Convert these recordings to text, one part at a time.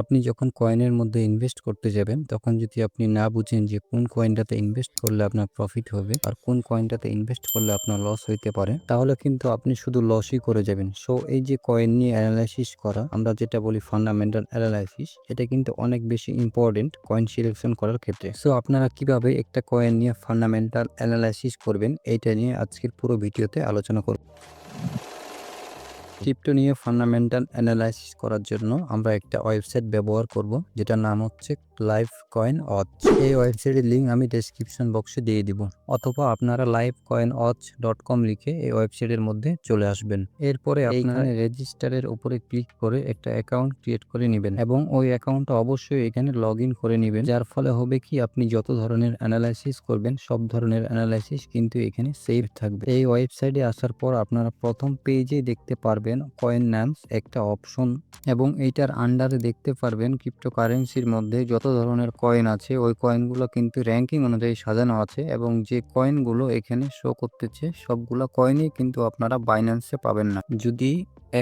আপনি যখন কয়েনের মধ্যে ইনভেস্ট করতে যাবেন, তখন যদি আপনি না বুঝেন যে কোন কয়েনটাতে ইনভেস্ট করলে আপনার প্রফিট হবে আর কোন কয়েনটাতে ইনভেস্ট করলে আপনার লস হইতে পারে, তাহলে কিন্তু আপনি শুধু লসই করে যাবেন। সো এই যে কয়েন নিয়ে অ্যানালাইসিস করা, আমরা যেটা বলি ফান্ডামেন্টাল অ্যানালাইসিস, এটা কিন্তু অনেক বেশি ইম্পর্টেন্ট কয়েন সিলেকশন করার ক্ষেত্রে। সো আপনারা কিভাবে একটা কয়েন নিয়ে ফান্ডামেন্টাল অ্যানালাইসিস করবেন, এইটা নিয়ে আজকের পুরো ভিডিওতে আলোচনা করব। ক্রিপ্টো নিয়ে ফান্ডামেন্টাল অ্যানালাইসিস করার জন্য আমরা একটা ওয়েবসাইট ব্যবহার করব, যেটার নাম হচ্ছে লাইভ কয়েন ওয়াচ। এই ওয়েবসাইটের লিঙ্ক আমি ডেসক্রিপশন বক্সে দিয়ে দিব, অথবা আপনারা livecoinwatch.com লিখে এই ওয়েবসাইটের মধ্যে চলে আসবেন। এরপরে এইখানে রেজিস্টারের উপরে ক্লিক করে একটা অ্যাকাউন্ট ক্রিয়েট করে নেবেন এবং ওই অ্যাকাউন্টটা অবশ্যই এখানে লগ ইন করে নেবেন। যার ফলে হবে কি, আপনি যত ধরনের অ্যানালাইসিস করবেন সব ধরনের অ্যানালাইসিস কিন্তু এখানে সেভ থাকবে। এই ওয়েবসাইটে আসার পর আপনারা প্রথম পেজে দেখতে পারবেন কয়েন নামস একটা অপশন, এবং এইটার আন্ডারে দেখতে পারবেন ক্রিপ্টোকারেন্সির মধ্যে যত ধরনের কয়েন আছে ওই কয়েনগুলো কিন্তু র্যাঙ্কিং অনুযায়ী সাজানো আছে, এবং যে কয়েনগুলো এখানে শো করতেছে সবগুলো কয়েনই কিন্তু আপনারা বাইন্যান্সে পাবেন না। যদি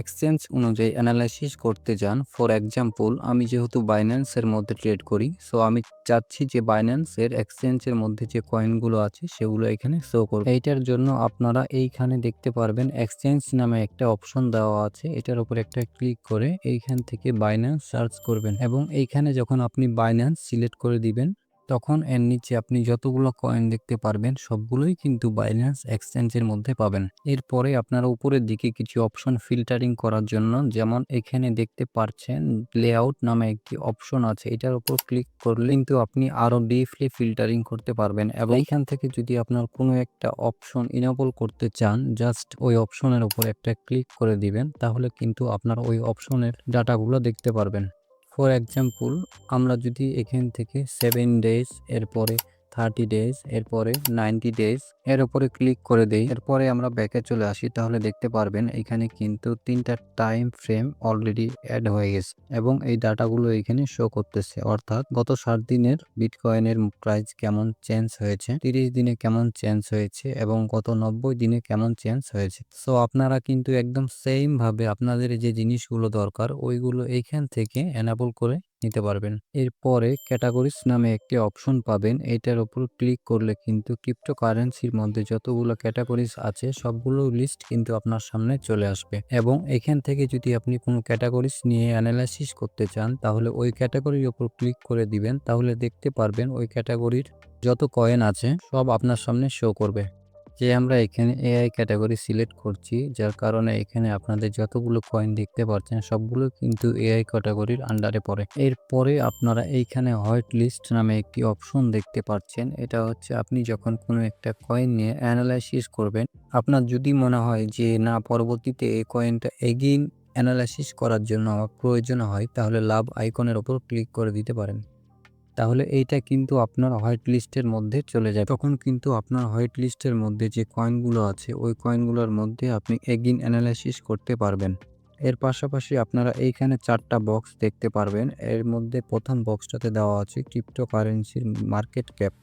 এক্সচেঞ্জ অনুযায়ী অ্যানালাইসিস করতে যান, ফর এক্সাম্পল আমি যেহেতু বাইন্যান্সের মধ্যে ট্রেড করি, সো আমি চাচ্ছি যে বাইন্যান্সের এক্সচেঞ্জের মধ্যে যে কয়েনগুলো আছে সেগুলো এখানে শো করবে। এইটার জন্য আপনারা এইখানে দেখতে পারবেন এক্সচেঞ্জ নামে একটা অপশন দেওয়া আছে, এটার উপর একটা ক্লিক করে এইখান থেকে বাইন্যান্স সার্চ করবেন, এবং এইখানে যখন আপনি বাইন্যান্স সিলেক্ট করে দিবেন, তখন এর নিচে আপনি যতগুলো কয়েন দেখতে পারবেন সবগুলোই কিন্তু বাইন্যান্স এক্সচেঞ্জের মধ্যে পাবেন। এরপরে আপনারা উপরের দিকে কিছু অপশন ফিল্টারিং করার জন্য, যেমন এখানে দেখতে পাচ্ছেন লেআউট নামে একটি অপশন আছে, এটার উপর ক্লিক করলে কিন্তু আপনি আরো ডিপলি ফিল্টারিং করতে পারবেন। এবং এইখান থেকে যদি আপনার কোনো একটা অপশন ইনেবল করতে চান, জাস্ট ওই অপশনের উপর একটা ক্লিক করে দিবেন, তাহলে কিন্তু আপনার ওই অপশনের ডাটাগুলো দেখতে পারবেন। ফর এক্সাম্পল আমরা যদি এখান থেকে 7 ডেজ, এরপরে 30 ডেজ, এরপরে 90 ডেজ এর উপরে ক্লিক করে দেই, এরপরে আমরা ব্যাকে চলে আসি, তাহলে দেখতে পারবেন এখানে কিন্তু 3টা টাইম ফ্রেম অলরেডি অ্যাড হয়ে গেছে, এবং এই ডাটাগুলো এখানে শো করতেছে। অর্থাৎ গত 7 দিনের বিটকয়েনের প্রাইস কেমন চেঞ্জ হয়েছে, 30 দিনে কেমন চেঞ্জ হয়েছে, এবং গত 90 দিনে কেমন চেঞ্জ হয়েছে। সো আপনারা কিন্তু একদম সেম ভাবে আপনাদের যে জিনিসগুলো দরকার ওইগুলো এইখান থেকে এনাবল করে নিতে পারবেন। এরপরে ক্যাটাগরিজ নামে একটি অপশন পাবেন, এইটার উপর ক্লিক করলে কিন্তু ক্রিপ্টোকারেন্সির মধ্যে যতগুলো ক্যাটাগরিজ আছে সবগুলো লিস্ট কিন্তু আপনার সামনে চলে আসবে, এবং এখান থেকে যদি আপনি কোনো ক্যাটাগরিজ নিয়ে অ্যানালাইসিস করতে চান, তাহলে ওই ক্যাটাগরির উপর ক্লিক করে দিবেন, তাহলে দেখতে পারবেন ওই ক্যাটাগরির যত কয়েন আছে সব আপনার সামনে শো করবে। যে আমরা এখানে এআই ক্যাটাগরি সিলেক্ট করছি, যার কারণে এখানে আপনাদের যতগুলো কয়েন দেখতে পাচ্ছেন সবগুলো কিন্তু এআই ক্যাটাগরির আন্ডারে পড়ে। এরপরে আপনারা এইখানে হোয়াইট লিস্ট নামে একটি অপশন দেখতে পাচ্ছেন, এটা হচ্ছে আপনি যখন কোনো একটা কয়েন নিয়ে অ্যানালাইসিস করবেন, আপনার যদি মনে হয় যে না, পরবর্তীতে এই কয়েনটা এগেইন অ্যানালাইসিস করার জন্য আমার প্রয়োজন হয়, তাহলে লাভ আইকনের ওপর ক্লিক করে দিতে পারেন। তাহলে এইটা কিন্তু আপনার হোয়াইট লিস্টের মধ্যে চলে যায়, তখন কিন্তু আপনার হোয়াইট লিস্টের মধ্যে যে কয়েনগুলো আছে ওই কয়েনগুলোর মধ্যে আপনি এগেইন অ্যানালাইসিস করতে পারবেন। এর পাশাপাশি আপনারা এইখানে 4টা বক্স দেখতে পারবেন, এর মধ্যে প্রথম বক্সটাতে দেওয়া আছে ক্রিপ্টোকারেন্সির মার্কেট ক্যাপ,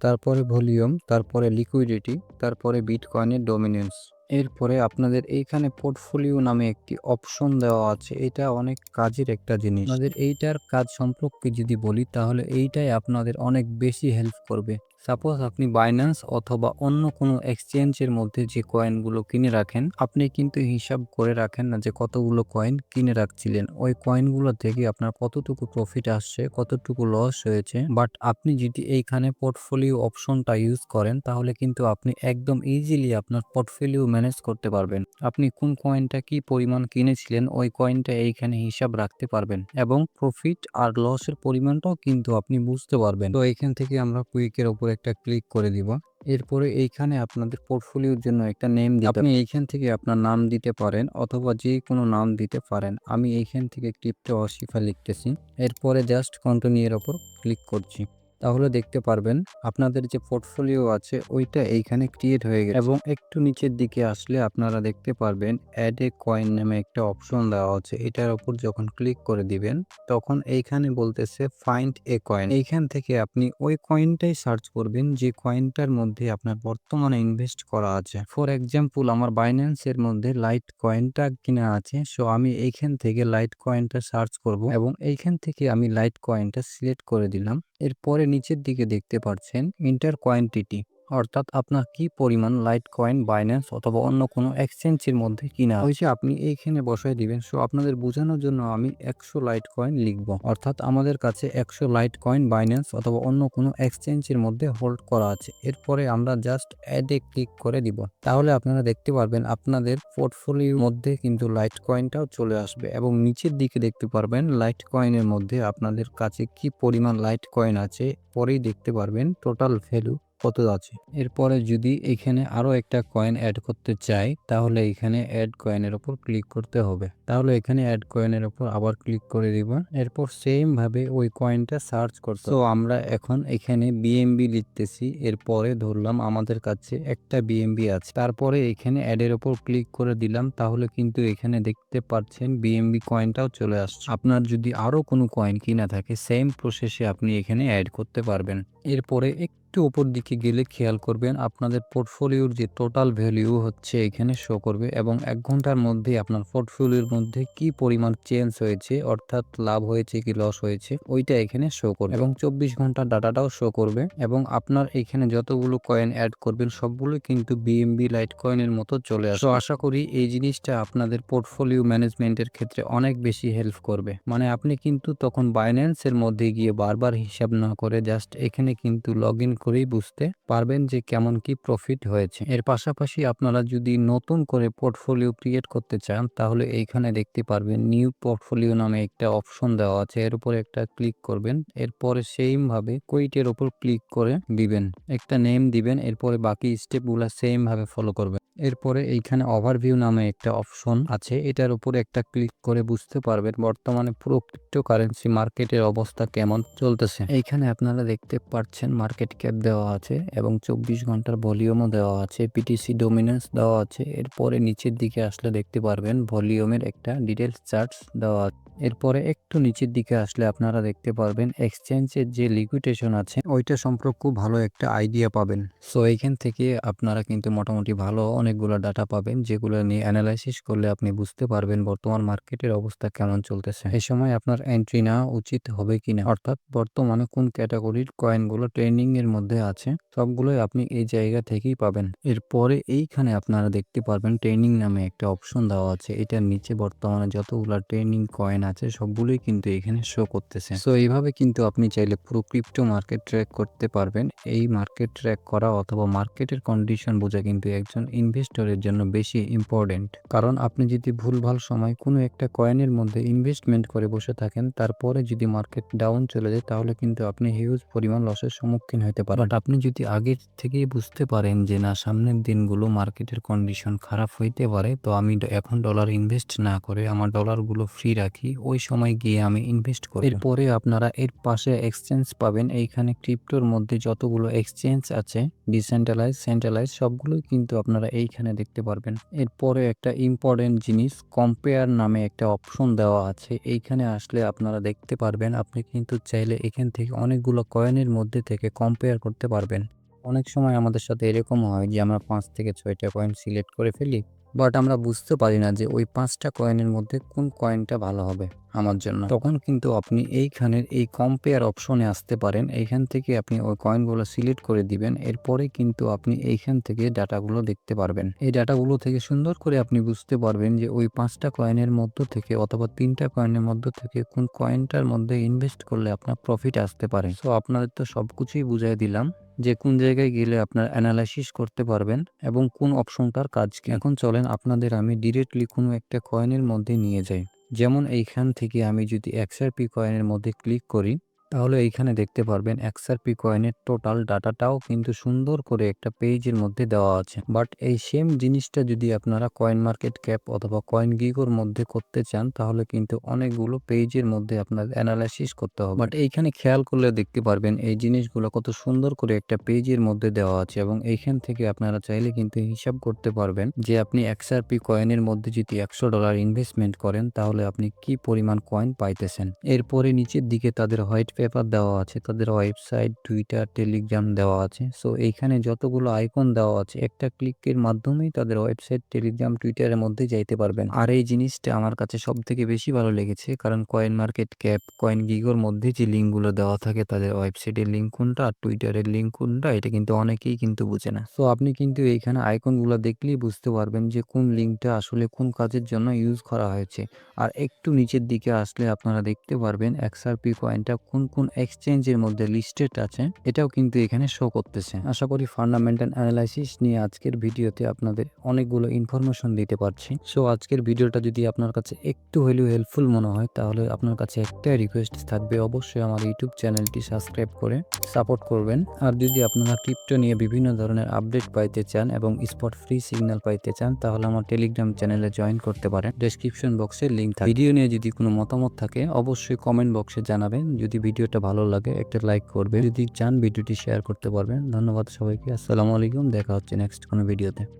তারপরে ভলিউম, তারপরে লিকুইডিটি, তারপরে বিটকয়েনের ডমিনেন্স। এরপরে আপনাদের এইখানে পোর্টফোলিও নামে একটি অপশন দেওয়া আছে, এটা অনেক কাজের একটা জিনিস। আপনাদের এইটার কাজ সম্পর্কে যদি বলি, তাহলে এইটাই আপনাদের অনেক বেশি হেল্প করবে। সাপোজ আপনি বাইন্যান্স অথবা অন্য কোনো এক্সচেঞ্জের মধ্যে যে কয়েনগুলো কিনে রাখেন, আপনি কিন্তু হিসাব করে রাখেন না যে কতগুলো কয়েন কিনে রাখছিলেন, ওই কয়েনগুলো থেকে আপনার কতটুকু প্রফিট আসছে, কতটুকু লস হয়েছে। বাট আপনি যদি এইখানে পোর্টফোলিও অপশনটা ইউজ করেন, তাহলে কিন্তু আপনি একদম ইজিলি আপনার পোর্টফোলিও ম্যানেজ করতে পারবেন। আপনি কোন কয়েনটা কি পরিমাণ কিনেছিলেন ওই কয়েনটা এইখানে হিসাব রাখতে পারবেন, এবং প্রফিট আর লসের পরিমাণটাও কিন্তু আপনি বুঝতে পারবেন। তো এইখান থেকে আমরা কুইকের উপর একটা ক্লিক করে দিব। এরপরে এইখানে আপনাদের পোর্টফোলিওর জন্য একটা নেম দিতে, আপনি এইখান থেকে আপনার নাম দিতে পারেন অথবা যে কোনো নাম দিতে পারেন। আমি এইখান থেকে ক্রিপ্টো অশিফা লিখতেছি, এরপরে জাস্ট কন্টিনিউ এর উপর ক্লিক করছি। তাহলে দেখতে পারবেন আপনাদের যে পোর্টফোলিও আছে ওইটা এইখানে ক্রিয়েট হয়ে গেছে। এবং একটু নিচের দিকে আসলে আপনারা দেখতে পারবেন অ্যাড এ কয়েন নামে একটা অপশন দেওয়া আছে। এটার উপর যখন ক্লিক করে দিবেন তখন এইখানে বলতেছে ফাইন্ড এ কয়েন। এইখান থেকে আপনি ওই কয়েনটাই সার্চ করবেন যে কয়েনটার মধ্যে আপনার বর্তমানে ইনভেস্ট করা আছে। ফর এক্সাম্পল আমার বাইন্যান্স এর মধ্যে লাইট কয়েনটা কিনা আছে, সো আমি এইখান থেকে লাইট কয়েনটা সার্চ করব এবং এইখান থেকে আমি লাইট কয়েনটা সিলেক্ট করে দিলাম। এরপরে নিচের দিকে দেখতে পাচ্ছেন ইন্টার কোয়ান্টিটি, অর্থাৎ আপনার কি পরিমাণ লাইট কয়েন বাইন্যান্স অথবা অন্য কোনো এক্সচেঞ্জের মধ্যে কিনা হয়েছে আপনি এইখানে বসায় দিবেন। সো আপনাদের বোঝানোর জন্য আমি 100 লাইট কয়েন লিখব, অর্থাৎ আমাদের কাছে 100 লাইট কয়েন বাইন্যান্স অথবা অন্য কোনো এক্সচেঞ্জের মধ্যে হোল্ড করা আছে। এরপরে আমরা জাস্ট অ্যাডে ক্লিক করে দিব। তাহলে আপনারা দেখতে পারবেন আপনাদের পোর্টফোলিওর মধ্যে কিন্তু লাইট কয়েনটাও চলে আসবে এবং নিচের দিকে দেখতে পারবেন লাইট কয়েনের মধ্যে আপনাদের কাছে কি পরিমাণ লাইট কয়েন আছে, পরেই দেখতে পারবেন টোটাল ভ্যালু কত আছে। এরপরে যদি এখানে আরো একটা কয়েন অ্যাড করতে চাই তাহলে এখানে অ্যাড কয়েনের উপর ক্লিক করতে হবে। তাহলে এখানে অ্যাড কয়েনের উপর আবার ক্লিক করে দিব। এরপর সেম ভাবে ওই কয়েনটা সার্চ করতে। তো আমরা এখন এখানে বিএমবি লিখতেছি, এরপরে ধরলাম আমাদের কাছে একটা বিএমবি আছে, তারপরে এখানে অ্যাডের উপর ক্লিক করে দিলাম। তাহলে কিন্তু এখানে দেখতে পাচ্ছেন বিএমবি কয়েনটাও চলে আসছে। আপনার যদি আরো কোনো কয়েন কিনা থাকে সেম প্রসেসে আপনি এখানে অ্যাড করতে পারবেন। এরপরে একটু উপর দিকে গেলে খেয়াল করবেন আপনাদের পোর্টফোলিওর যে টোটাল ভ্যালু হচ্ছে এখানে শো করবে এবং 1 ঘন্টার মধ্যে আপনার পোর্টফোলিওর মধ্যে কি পরিমাণ চেঞ্জ হয়েছে, অর্থাৎ লাভ হয়েছে কি লস হয়েছে ওইটা এখানে শো করবে এবং 24 ঘন্টার ডাটাটাও শো করবে। এবং আপনার এখানে যতগুলো কয়েন অ্যাড করবেন সবগুলো কিন্তু বিএমবি লাইট কয়েনের মতো চলে আসবে। তো আশা করি এই জিনিসটা আপনাদের পোর্টফোলিও ম্যানেজমেন্টের ক্ষেত্রে অনেক বেশি হেল্প করবে। মানে আপনি কিন্তু তখন বাইন্যান্সের মধ্যে গিয়ে বারবার হিসাব না করে জাস্ট এখানে কিন্তু লগ ইন করেই বুঝতে পারবেন যে কেমন কি প্রফিট হয়েছে। এর পাশাপাশি আপনারা যদি নতুন করে পোর্টফোলিও ক্রিয়েট করতে চান তাহলে এইখানে দেখতে পারবেন নিউ পোর্টফোলিও নামে একটা অপশন দেওয়া আছে, এর উপর একটা ক্লিক করবেন। এরপরে সেম ভাবে কুইটের উপর ক্লিক করে দিবেন, একটা নেম দিবেন, এরপরে বাকি স্টেপগুলো সেম ভাবে ফলো করবেন। এরপরে এইখানে ওভারভিউ নামে একটা অপশন আছে, এটার উপরে একটা ক্লিক করে বুঝতে পারবেন বর্তমানে পুরো ক্রিপ্টোকারেন্সি মার্কেটের অবস্থা কেমন চলতেছে। এইখানে আপনারা দেখতে পাচ্ছেন মার্কেট ক্যাপ দেওয়া আছে এবং 24 ঘন্টার ভলিউমও দেওয়া আছে, পিটিসি ডোমিনেন্স দেওয়া আছে। এরপরে নিচের দিকে আসলে দেখতে পারবেন ভলিউমের একটা ডিটেলস চার্টস দেওয়া আছে। এরপরে একটু নিচের দিকে আসলে আপনারা দেখতে পারবেন এক্সচেঞ্জের যে লিকুইডেশন আছে ওইটা সম্পর্কে ভালো একটা আইডিয়া পাবেন। সো এইখান থেকে আপনারা কিন্তু মোটামুটি ভালো অনেকগুলো ডাটা পাবেন যেগুলো নিয়ে অ্যানালাইসিস করলে আপনি বুঝতে পারবেন বর্তমান মার্কেটের অবস্থা কেমন চলতেছে, এই সময় আপনার এন্ট্রি নেওয়া উচিত হবে কিনা, অর্থাৎ বর্তমানে কোন ক্যাটাগরির কয়েনগুলো ট্রেন্ডিং এর মধ্যে আছে সবগুলোই আপনি এই জায়গা থেকেই পাবেন। এরপরে এইখানে আপনারা দেখতে পারবেন ট্রেন্ডিং নামে একটা অপশন দেওয়া আছে, এটার নিচে বর্তমানে যতগুলো ট্রেন্ডিং কয়েন আছে সবগুলোই কিন্তু এখানে শো করতেছে। সো এইভাবে কিন্তু আপনি চাইলে পুরো ক্রিপ্টো মার্কেট ট্র্যাক করতে পারবেন। এই মার্কেট ট্র্যাক করা অথবা মার্কেটের কন্ডিশন বোঝা কিন্তু একজন ইনভেস্টরের জন্য বেশি ইম্পর্টেন্ট, কারণ আপনি যদি ভুলভাল সময় কোনো একটা কয়েনের মধ্যে ইনভেস্টমেন্ট করে বসে থাকেন তারপরে যদি মার্কেট ডাউন চলে যায় তাহলে কিন্তু আপনি হিউজ পরিমাণ লসের সম্মুখীন হতে পারেন। বাট আপনি যদি আগে থেকেই বুঝতে পারেন যে না সামনের দিনগুলো মার্কেটের কন্ডিশন খারাপ হইতে পারে, তো আমি এখন ডলার ইনভেস্ট না করে আমার ডলারগুলো ফ্রি রাখি, ওই সময় গিয়ে আমি ইনভেস্ট করি। এরপরে আপনারা এর পাশে এক্সচেঞ্জ পাবেন। এইখানে ক্রিপ্টোর মধ্যে যতগুলো এক্সচেঞ্জ আছে ডিসেন্ট্রালাইজ সেন্ট্রালাইজ সবগুলোই কিন্তু আপনারা এইখানে দেখতে পারবেন। এরপরে একটা ইম্পর্টেন্ট জিনিস কম্পেয়ার নামে একটা অপশন দেওয়া আছে, এইখানে আসলে আপনারা দেখতে পারবেন আপনি কিন্তু চাইলে এখান থেকে অনেকগুলো কয়েনের মধ্যে থেকে কম্পেয়ার করতে পারবেন। অনেক সময় আমাদের সাথে এরকম হয় যে আমরা 5 থেকে 6টা কয়েন সিলেক্ট করে ফেলি, বাট আমরা বুঝতে পারি না যে ওই 5টা কয়েনের মধ্যে কোন কয়েনটা ভালো হবে আমার জন্য। তখন কিন্তু আপনি এইখানের এই কম্পেয়ার অপশনে আসতে পারেন, এইখান থেকে আপনি ওই কয়েনগুলো সিলেক্ট করে দিবেন। এরপরে কিন্তু আপনি এইখান থেকে ডাটাগুলো দেখতে পারবেন। এই ডাটাগুলো থেকে সুন্দর করে আপনি বুঝতে পারবেন যে ওই 5টা কয়েনের মধ্য থেকে অথবা 3টা কয়েনের মধ্য থেকে কোন কয়েনটার মধ্যে ইনভেস্ট করলে আপনার প্রফিট আসতে পারে। সো আপনাদের তো সবকিছুই বুঝাই দিলাম যে কোন জায়গায় গেলে আপনার অ্যানালাইসিস করতে পারবেন এবং কোন অপশনটার কাজ কি। এখন চলেন আপনাদের আমি ডিরেক্টলি কোনো একটা কয়েনের মধ্যে নিয়ে যাই। যেমন এইখান থেকে আমি যদি XRP কয়েনের মধ্যে ক্লিক করি তাহলে এইখানে দেখতে পারবেন XRP কয়েনের টোটাল ডাটাটাও কিন্তু সুন্দর করে একটা পেজের মধ্যে দেওয়া আছে। বাট এই সেম জিনিসটা যদি আপনারা কয়েন মার্কেট ক্যাপ অথবা কয়েন গিগোর মধ্যে করতে চান তাহলে কিন্তু অনেকগুলো পেজের মধ্যে আপনার অ্যানালাইসিস করতে হবে। বাট এইখানে খেয়াল করলে দেখতে পারবেন এই জিনিসগুলো কত সুন্দর করে একটা পেজের মধ্যে দেওয়া আছে এবং এইখান থেকে আপনারা চাইলে কিন্তু হিসাব করতে পারবেন যে আপনি XRP কয়েনের মধ্যে যদি $100 ইনভেস্টমেন্ট করেন তাহলে আপনি কি পরিমাণ কয়েন পাইতেছেন। এরপরে নিচের দিকে তাদের হোয়াইট পেপার দেওয়া আছে, তাদের ওয়েবসাইট, টুইটার, টেলিগ্রাম দেওয়া আছে। সো এইখানে যতগুলো আইকন দেওয়া আছে একটা ক্লিকের মাধ্যমেই তাদের ওয়েবসাইট, টেলিগ্রাম, টুইটারের মধ্যে যাইতে পারবেন। আর এই জিনিসটা আমার কাছে সবথেকে বেশি ভালো লেগেছে কারণ কয়েন মার্কেট ক্যাপ, কয়েন গিগোর মধ্যে যে লিঙ্কগুলো দেওয়া থাকে তাদের ওয়েবসাইটের লিঙ্ক কোনটা আর টুইটারের লিঙ্ক কোনটা এটা কিন্তু অনেকেই কিন্তু বুঝে না। সো আপনি কিন্তু এইখানে আইকনগুলো দেখলেই বুঝতে পারবেন যে কোন লিঙ্কটা আসলে কোন কাজের জন্য ইউজ করা হয়েছে। আর একটু নিচের দিকে আসলে আপনারা দেখতে পারবেন XRP কয়েনটা কোন কোন এক্সচেঞ্জের মধ্যে লিস্টেড আছে এটাও কিন্তু এখানে শো করতেছে। আশা করি ফান্ডামেন্টাল অ্যানালাইসিস নিয়ে আজকের ভিডিওতে আপনাদের অনেকগুলো ইনফরমেশন দিতে পারছি। সো আজকের ভিডিওটা যদি আপনার কাছে একটু হলেও হেল্পফুল মনে হয় তাহলে আপনার কাছে একটাই রিকোয়েস্ট থাকবে, অবশ্যই আমার ইউটিউব চ্যানেলটি সাবস্ক্রাইব করে সাপোর্ট করবেন। আর যদি আপনারা ক্রিপ্টো নিয়ে বিভিন্ন ধরনের আপডেট পাইতে চান এবং স্পট ফ্রি সিগন্যাল পাইতে চান তাহলে আমার টেলিগ্রাম চ্যানেলে জয়েন করতে পারেন। ডেসক্রিপশন বক্সে লিঙ্ক থাকে। ভিডিও নিয়ে যদি কোনো মতামত থাকে অবশ্যই কমেন্ট বক্সে জানাবেন। যদি ভিডিওটা ভালো লাগে একটা লাইক করবেন, যদি চান ভিডিওটি শেয়ার করতে পারবেন। ধন্যবাদ সবাইকে। আসসালামু আলাইকুম, দেখা হচ্ছে নেক্সট কোনো ভিডিওতে।